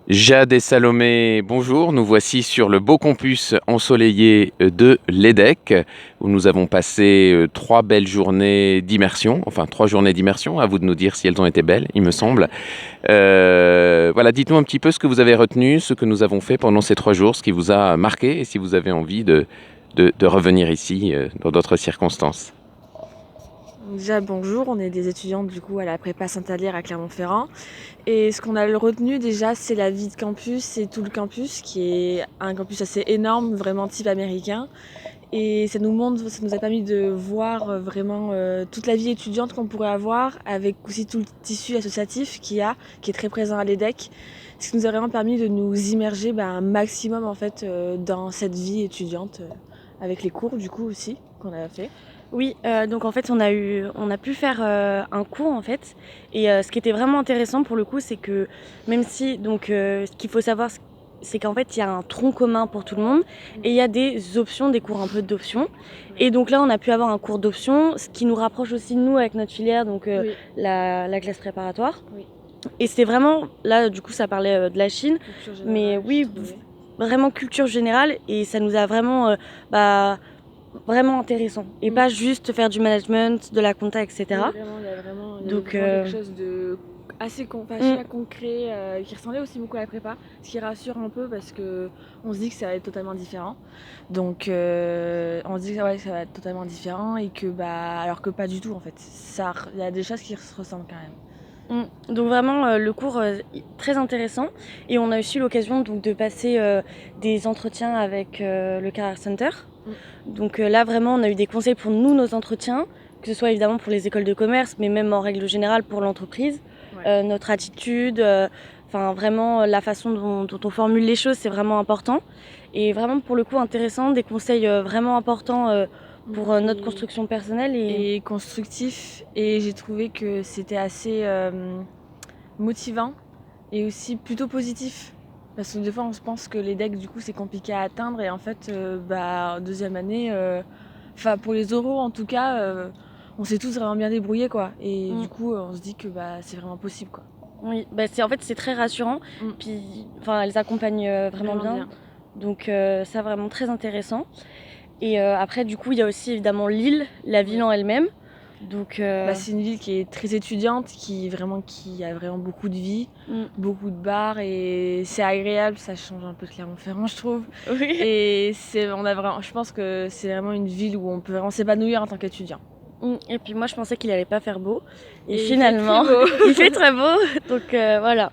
Jade et Salomé, bonjour. Nous voici sur le beau campus ensoleillé de l'EDEC, où nous avons passé 3 belles journées d'immersion, enfin 3 journées d'immersion. À vous de nous dire si elles ont été belles, il me semble. Voilà, dites-nous un petit peu ce que vous avez retenu, ce que nous avons fait pendant ces 3 jours, ce qui vous a marqué, et si vous avez envie de revenir ici dans d'autres circonstances. Déjà bonjour, on est des étudiantes du coup à la prépa Saint-Alyre à Clermont-Ferrand et ce qu'on a retenu déjà c'est la vie de campus et tout le campus qui est un campus assez énorme, vraiment type américain et ça nous a permis de voir vraiment toute la vie étudiante qu'on pourrait avoir avec aussi tout le tissu associatif qui est très présent à l'EDEC, ce qui nous a vraiment permis de nous immerger un maximum en fait dans cette vie étudiante avec les cours du coup aussi qu'on a fait. Oui, donc en fait, on a pu faire un cours en fait. Et ce qui était vraiment intéressant pour le coup, c'est que même si, donc, ce qu'il faut savoir, c'est qu'en fait, il y a un tronc commun pour tout le monde et il y a des options, des cours un peu d'options. Et donc là, on a pu avoir un cours d'options, ce qui nous rapproche aussi de nous avec notre filière, donc Oui. la classe préparatoire. Oui. Et c'était vraiment, là, du coup, ça parlait de la Chine, Culture générale, mais oui, je trouvais. vraiment culture générale. Et ça nous a vraiment vraiment intéressant et pas juste faire du management, de la compta, etc. Oui, vraiment, il y a vraiment Donc, quelque chose de assez concret qui ressemblait aussi beaucoup à la prépa, ce qui rassure un peu parce que on se dit que ça va être totalement différent. Donc on se dit que ouais, ça va être totalement différent et que alors que pas du tout en fait. Il y a des choses qui se ressemblent quand même. Donc vraiment le cours très intéressant et on a aussi l'occasion donc de passer des entretiens avec le Career Center. Donc là vraiment on a eu des conseils pour nous, nos entretiens, que ce soit évidemment pour les écoles de commerce mais même en règle générale pour l'entreprise. Notre attitude, enfin vraiment la façon dont on formule les choses, c'est vraiment important et vraiment pour le coup intéressant, des conseils vraiment importants pour notre construction personnelle et constructif, et j'ai trouvé que c'était assez motivant et aussi plutôt positif parce que des fois on se pense que les decks du coup c'est compliqué à atteindre et en fait en deuxième année enfin pour les oraux en tout cas on s'est tous vraiment bien débrouillés quoi et du coup on se dit que c'est vraiment possible quoi. Oui, en fait c'est très rassurant. Puis enfin elles accompagnent vraiment bien. Donc ça vraiment très intéressant. Et après du coup il y a aussi évidemment Lille, la ville en elle-même. Donc c'est une ville qui est très étudiante, qui a vraiment beaucoup de vie, beaucoup de bars et c'est agréable, ça change un peu de Clermont-Ferrand je trouve. Oui. Et je pense que c'est vraiment une ville où on peut vraiment s'épanouir en tant qu'étudiant. Et puis moi je pensais qu'il allait pas faire beau et Et finalement il fait très beau. il fait très beau. Donc voilà.